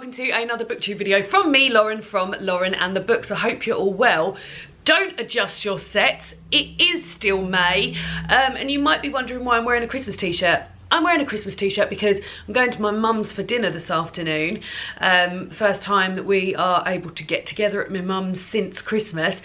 welcome to another booktube video from me, Lauren, from Lauren and the Books. I hope you're all well. Don't adjust your sets, it is still May, and you might be wondering why I'm wearing a Christmas t-shirt. I'm wearing a Christmas t-shirt because I'm going to my mum's for dinner this afternoon. First time that we are able to get together at my mum's since Christmas.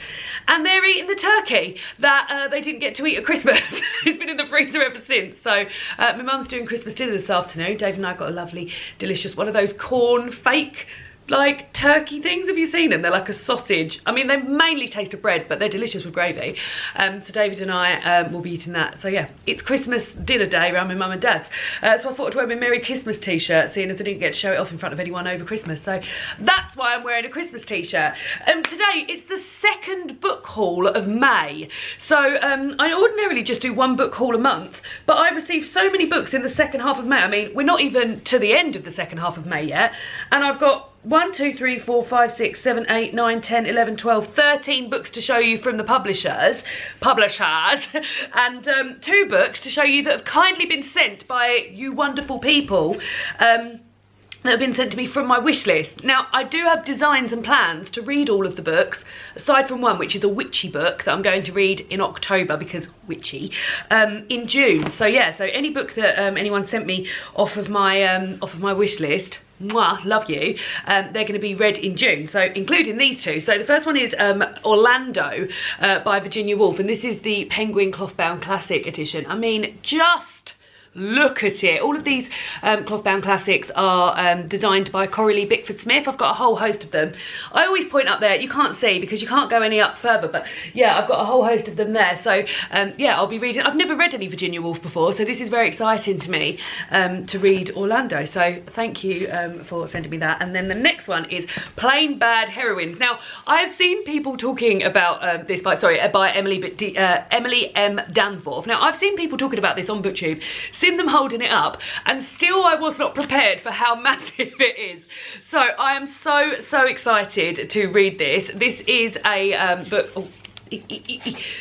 And they're eating the turkey that they didn't get to eat at Christmas. It's been in the freezer ever since. So my mum's doing Christmas dinner this afternoon. Dave and I got a lovely, delicious, one of those corn fake like turkey things. Have you seen them? They're like a sausage. I mean, they mainly taste of bread, but they're delicious with gravy. So David and I will be eating that. So yeah, it's Christmas dinner day around my mum and dad's. So I thought I'd wear my Merry Christmas t-shirt, seeing as I didn't get to show it off in front of anyone over Christmas. So that's why I'm wearing a Christmas t-shirt. Today, it's the second book haul of May. So I ordinarily just do one book haul a month, but I received so many books in the second half of May. I mean, we're not even to the end of the second half of May yet. And I've got 1, 2, 3, 4, 5, 6, 7, 8, 9, 10, 11, 12, 13 books to show you from the publishers, and 2 books to show you that have kindly been sent by you wonderful people, that have been sent to me from my wish list. Now, I do have designs and plans to read all of the books, aside from one, which is a witchy book that I'm going to read in October, because witchy, in June. So yeah, so any book that anyone sent me off of my wish list, mwah, love you, they're going to be read in June, so including these 2. So the first one is Orlando by Virginia Woolf, and this is the Penguin Clothbound Classic edition. I mean, just look at it. All of these clothbound classics are designed by Coralie Bickford Smith. I've got a whole host of them. I always point up there, you can't see because you can't go any up further, but yeah, I've got a whole host of them there. So yeah, I'll be reading. I've never read any Virginia Woolf before, so this is very exciting to me to read Orlando. So thank you for sending me that. And then the next one is Plain Bad Heroines. Now, I've seen people talking about this by Emily M. Danforth. Now, I've seen people talking about this on BookTube, seen them holding it up, and still I was not prepared for how massive it is. So I am so excited to read this. This is a book. Oh,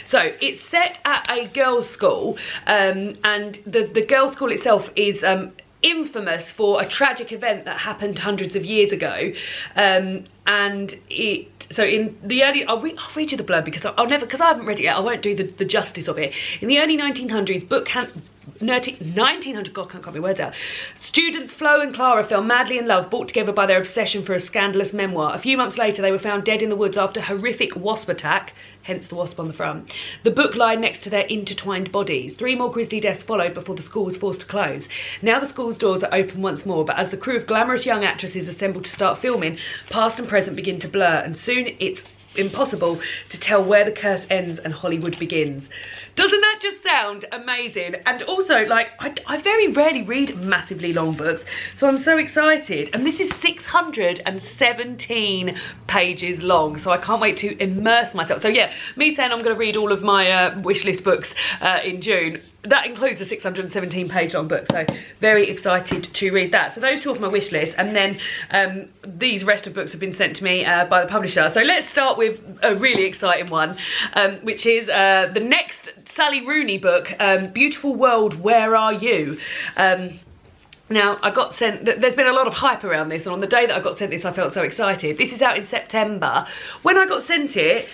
so it's set at a girls' school, and the girls' school itself is infamous for a tragic event that happened hundreds of years ago, and so in the early, I'll read you the blurb because I haven't read it yet, I won't do the justice of it. In the early 1900s, 1900, God, can't get my words out. Students Flo and Clara fell madly in love, brought together by their obsession for a scandalous memoir. A few months later, they were found dead in the woods after a horrific wasp attack, hence the wasp on the front. The book lied next to their intertwined bodies. 3 more grisly deaths followed before the school was forced to close. Now the school's doors are open once more, but as the crew of glamorous young actresses assemble to start filming, past and present begin to blur, and soon it's impossible to tell where the curse ends and Hollywood begins. Doesn't that just sound amazing? And also, like, I very rarely read massively long books, so I'm so excited. And this is 617 pages long, so I can't wait to immerse myself. So yeah, me saying I'm going to read all of my wishlist books in June, that includes a 617 page long book, so very excited to read that. So those 2 off my wish list, and then these rest of books have been sent to me by the publisher. So let's start with a really exciting one, which is the next Sally Rooney book, Beautiful World, Where Are You? Now, I got sent, there's been a lot of hype around this, and on the day that I got sent this, I felt so excited. This is out in September. When I got sent it,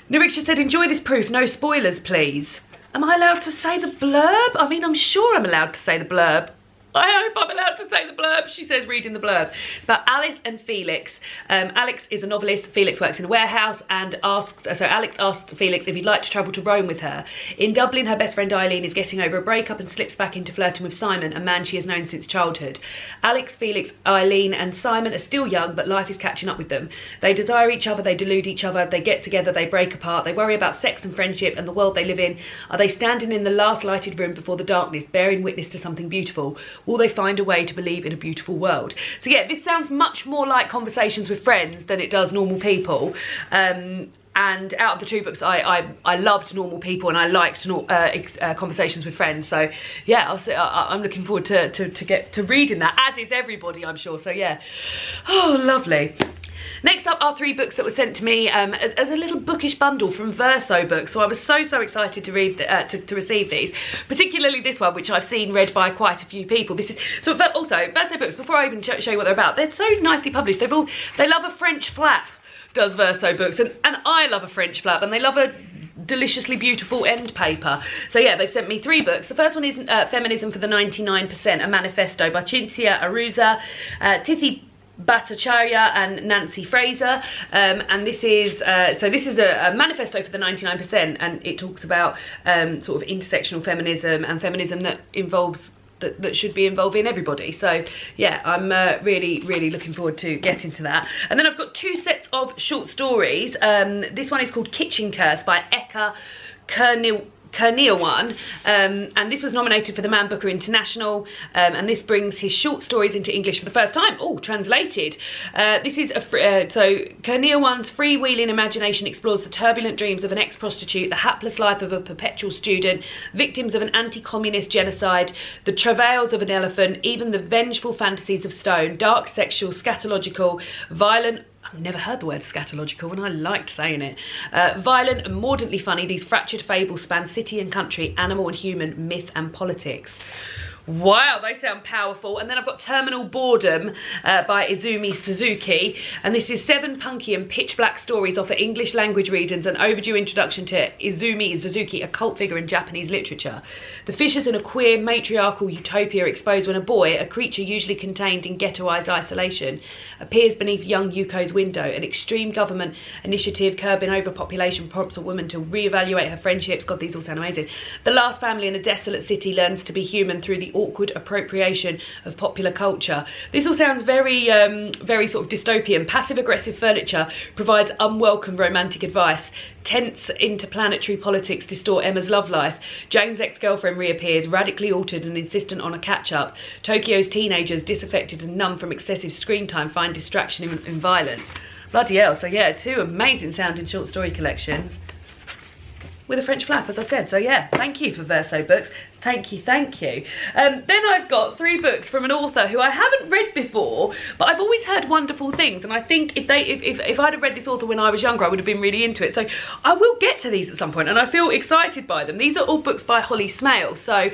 Nariksha said, enjoy this proof, no spoilers, please. Am I allowed to say the blurb? I mean, I'm sure I'm allowed to say the blurb. I hope I'm allowed to say the blurb. She says reading the blurb. It's about Alice and Felix. Alex is a novelist. Felix works in a warehouse and Alex asks Felix if he'd like to travel to Rome with her. In Dublin, her best friend Eileen is getting over a breakup and slips back into flirting with Simon, a man she has known since childhood. Alex, Felix, Eileen and Simon are still young, but life is catching up with them. They desire each other, they delude each other, they get together, they break apart, they worry about sex and friendship and the world they live in. Are they standing in the last lighted room before the darkness, bearing witness to something beautiful? Will they find a way to believe in a beautiful world? So yeah, this sounds much more like Conversations with Friends than it does Normal People. and out of the two books, I loved Normal People, and I liked Conversations with Friends. So yeah, I'm looking forward to reading that, as is everybody, I'm sure. So yeah, oh, lovely. Next up are 3 books that were sent to me as a little bookish bundle from Verso Books. So I was so excited to read to receive these, particularly this one, which I've seen read by quite a few people. This is so. Also, Verso Books, before I even show you what they're about, they're so nicely published. They love a French flap, does Verso Books, and I love a French flap, and they love a deliciously beautiful end paper. So yeah, they've sent me 3 books. The first one is Feminism for the 99%, a manifesto by Cinzia Arruza, Tithi Bhattacharya and Nancy Fraser, and this is a manifesto for the 99%, and it talks about sort of intersectional feminism and feminism that involves that should be involving everybody. So yeah, I'm really looking forward to getting to that. And then I've got 2 sets of short stories. This one is called Kitchen Curse by Eka Kernewan, and this was nominated for the Man Booker International, and this brings his short stories into English for the first time. Oh, translated. This is so Kernewan's freewheeling imagination explores the turbulent dreams of an ex-prostitute, the hapless life of a perpetual student, victims of an anti-communist genocide, the travails of an elephant, even the vengeful fantasies of stone, dark, sexual, scatological, violent. I've never heard the word scatological, and I liked saying it. Violent and mordantly funny, these fractured fables span city and country, animal and human, myth and politics. Wow, they sound powerful. And then I've got Terminal Boredom by Izumi Suzuki, and this is 7 punky and pitch black stories offer English language readers an overdue introduction to Izumi Suzuki, a cult figure in Japanese literature. The fissures in a queer matriarchal utopia are exposed when a boy, a creature usually contained in ghettoized isolation, appears beneath young Yuko's window. An extreme government initiative curbing overpopulation prompts a woman to reevaluate her friendships. God, these all sound amazing. The last family in a desolate city learns to be human through the awkward appropriation of popular culture. This all sounds very sort of dystopian. Passive-aggressive furniture provides unwelcome romantic advice. Tense interplanetary politics distort Emma's love life. Jane's ex-girlfriend reappears, radically altered and insistent on a catch-up. Tokyo's teenagers, disaffected and numb from excessive screen time, find distraction in violence. Bloody hell. So yeah, 2 amazing sounding short story collections with a French flap, as I said. So yeah, thank you for Verso Books. Thank you. Then I've got 3 books from an author who I haven't read before, but I've always heard wonderful things, and I think if I'd have read this author when I was younger, I would have been really into it. So I will get to these at some point, and I feel excited by them. These are all books by Holly Smale. So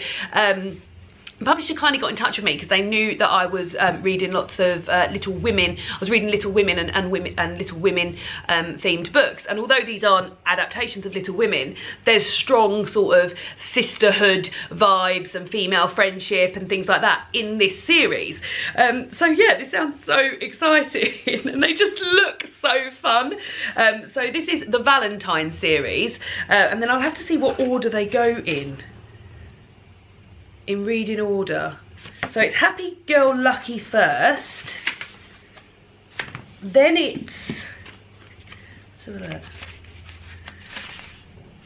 the publisher kindly got in touch with me because they knew that I was reading lots of Little Women. I was reading Little Women and Little Women themed books. And although these aren't adaptations of Little Women, there's strong sort of sisterhood vibes and female friendship and things like that in this series. So yeah, this sounds so exciting and they just look so fun. So this is the Valentine series, and then I'll have to see what order they go in reading order. So it's Happy Girl Lucky first, then it's, let's have a look.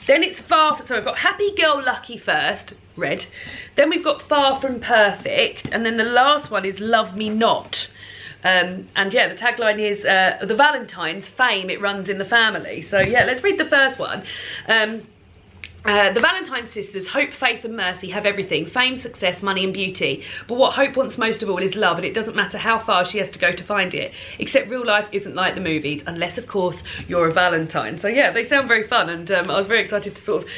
Then it's so we've got Happy Girl Lucky first, red, then we've got Far From Perfect, and then the last one is Love Me Not. And yeah, the tagline is the Valentine's fame, it runs in the family. So yeah, let's read the first one. The Valentine sisters, Hope, Faith and Mercy, have everything: fame, success, money and beauty. But what Hope wants most of all is love, and it doesn't matter how far she has to go to find it. Except real life isn't like the movies, unless of course you're a Valentine. So yeah, they sound very fun, and I was very excited to sort of,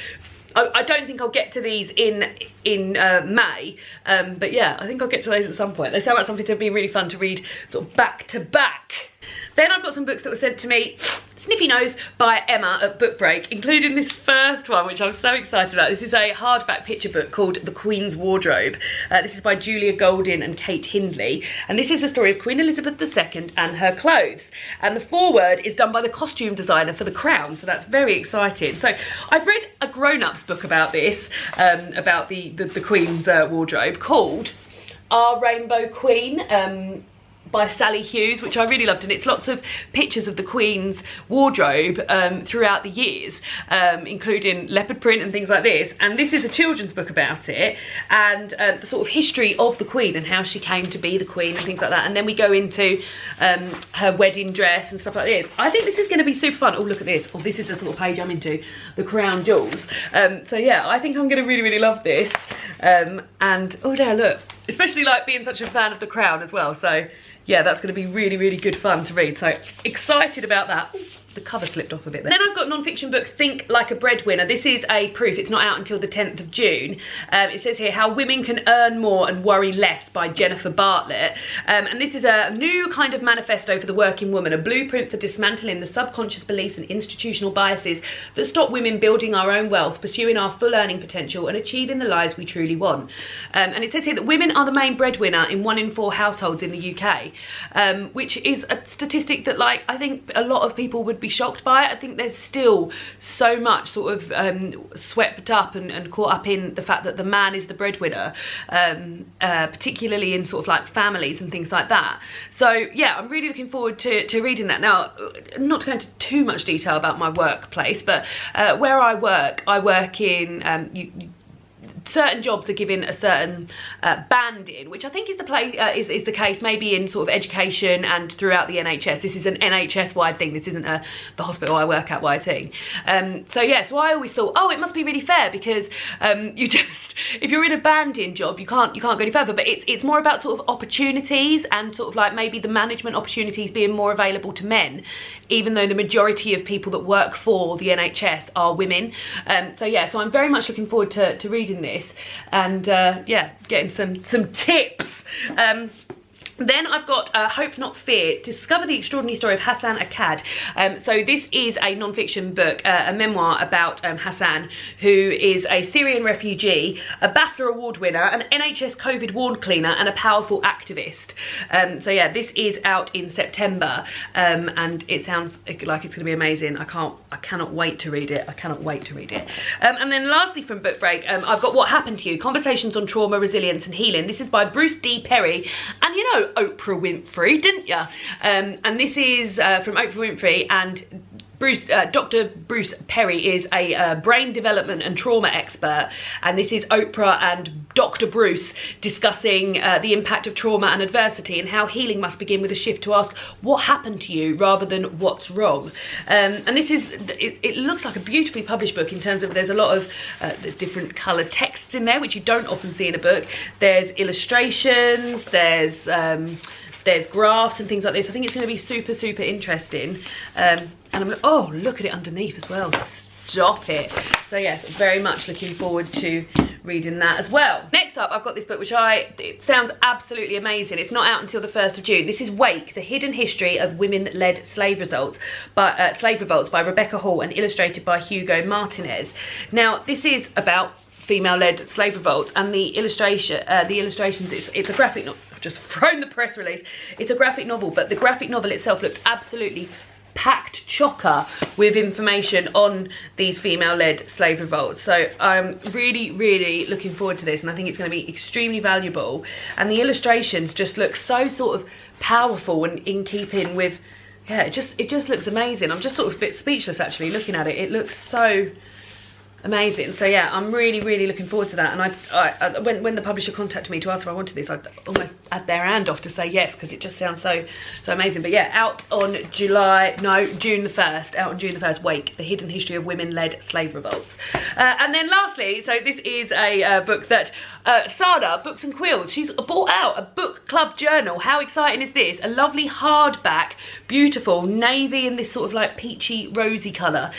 I don't think I'll get to these in May, but yeah, I think I'll get to those at some point. They sound like something to be really fun to read sort of back to back. Then I've got some books that were sent to me, sniffy nose, by Emma at Book Break, including this first one, which I'm so excited about. This is a hardback picture book called The Queen's Wardrobe. This is by Julia Goldin and Kate Hindley, and this is the story of Queen Elizabeth II and her clothes. And the foreword is done by the costume designer for The Crown, so that's very exciting. So I've read a grown-ups book about this, about the Queen's wardrobe, called Our Rainbow Queen, by Sally Hughes, which I really loved, and it's lots of pictures of the Queen's wardrobe throughout the years, including leopard print and things like this. And this is a children's book about it, and the sort of history of the Queen and how she came to be the Queen and things like that. And then we go into her wedding dress and stuff like this. I think this is going to be super fun. Oh, look at this. Oh, this is the sort of page I'm into, the crown jewels. So yeah, I think I'm going to really, really love this. And oh there, look, especially like being such a fan of the Crown as well. So yeah, that's going to be really, really good fun to read. So excited about that. Ooh, the cover slipped off a bit there. Then I've got a non-fiction book, Think Like a Breadwinner. This is a proof. It's not out until the 10th of June. It says here, How Women Can Earn More and Worry Less by Jennifer Bartlett. And this is a new kind of manifesto for the working woman, a blueprint for dismantling the subconscious beliefs and institutional biases that stop women building our own wealth, pursuing our full earning potential and achieving the lives we truly want. And it says here that women are the main breadwinner in 1 in 4 households in the UK, which is a statistic that, like, I think a lot of people would be shocked by it. I think there's still so much sort of swept up and caught up in the fact that the man is the breadwinner, particularly in sort of like families and things like that. So yeah, I'm really looking forward to reading that. Now, not to go into too much detail about my workplace, but where I work in certain jobs are given a certain banding, which I think is the case maybe in sort of education and throughout the NHS. This is an NHS-wide thing. This isn't the hospital I work at wide thing. So yeah, so I always thought, oh, it must be really fair because you just, if you're in a banding job, you can't go any further. But it's more about sort of opportunities and sort of like maybe the management opportunities being more available to men, even though the majority of people that work for the NHS are women. So yeah, so I'm very much looking forward to reading this and yeah, getting some tips. Then I've got Hope Not Fear, Discover the Extraordinary Story of Hassan Akkad. So this is a non-fiction book, a memoir about Hassan, who is a Syrian refugee, a BAFTA award winner, an NHS COVID ward cleaner and a powerful activist. So yeah, this is out in September and it sounds like it's going to be amazing. I cannot wait to read it. I cannot wait to read it. And then lastly from Book Break, I've got What Happened to You, Conversations on Trauma, Resilience and Healing. This is by Bruce D. Perry, and you know Oprah Winfrey, didn't ya? And this is from Oprah Winfrey, and Dr. Bruce Perry is a brain development and trauma expert, and this is Oprah and Dr. Bruce discussing the impact of trauma and adversity and how healing must begin with a shift to ask what happened to you rather than what's wrong. And this is, it looks like a beautifully published book in terms of there's a lot of the different coloured texts in there, which you don't often see in a book. There's illustrations, there's graphs and things like this. I think it's going to be super, super interesting. And I'm like, oh, look at it underneath as well. Stop it. So yes, very much looking forward to reading that as well. Next up, I've got this book which it sounds absolutely amazing. It's not out until the 1st of June. This is Wake, The Hidden History of Women-Led Slave Revolts by Rebecca Hall and illustrated by Hugo Martinez. Now, this is about female-led slave revolts, and the illustrations, it's a graphic novel. I've just thrown the press release. It's a graphic novel, but the graphic novel itself looks absolutely packed chocker with information on these female-led slave revolts. So I'm really, really looking forward to this, and I think it's going to be extremely valuable. And the illustrations just look so sort of powerful and in keeping with, yeah, it just looks amazing. I'm just sort of a bit speechless actually looking at it. It looks so amazing. So yeah, I'm really, really looking forward to that. And when the publisher contacted me to ask if I wanted this, I almost had their hand off to say yes, because it just sounds so amazing. But yeah, out on June the 1st, out on June the 1st, Wake, The Hidden History of Women-Led Slave Revolts. And then lastly, so this is a book that Sada, Books and Quills, she's brought out a book club journal. How exciting is this? A lovely hardback, beautiful navy and this sort of like peachy rosy colour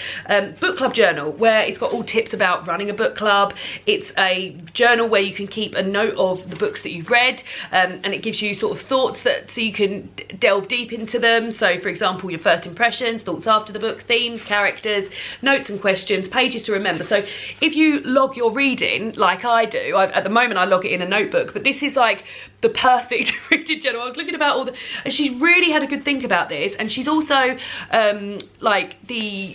book club journal, where it's got all tips about running a book club. It's a journal where you can keep a note of the books that you've read, and it gives you sort of thoughts so you can delve deep into them. So for example, your first impressions, thoughts after the book, themes, characters, notes and questions, pages to remember. So if you log your reading like I do, at the moment I log it in a notebook, but this is like the perfect reading journal. I was looking about all the, and she's really had a good think about this, and she's also like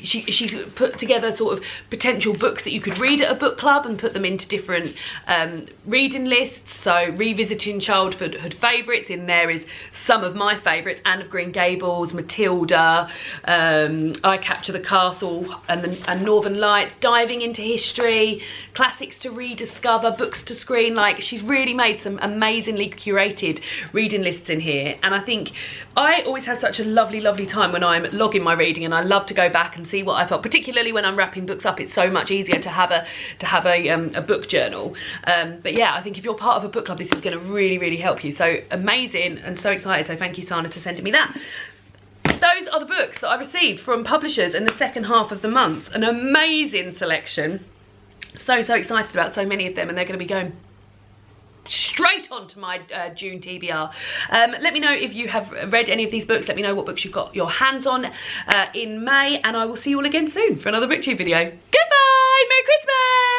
she's put together sort of potential books that you could read at a book club and put them into different reading lists. So revisiting childhood favourites, in there is some of my favourites: Anne of Green Gables, Matilda, I Capture the Castle, and Northern Lights. Diving into history, classics to rediscover, books to screen. Like, she's really made some amazingly curated reading lists in here, and I think I always have such a lovely time when I'm logging my reading, and I love to go back and see what I felt, particularly when I'm wrapping books up. It's so much easier to have a book journal. But yeah, I think if you're part of a book club, this is going to really help you. So amazing, and so excited. So thank you, Sana, for sending me that. Those are the books that I received from publishers in the second half of the month. An amazing selection. So excited about so many of them, and they're going to be going straight on to my June TBR. Let me know if you have read any of these books. Let me know what books you've got your hands on in May, and I will see you all again soon for another booktube video. Goodbye! Merry Christmas!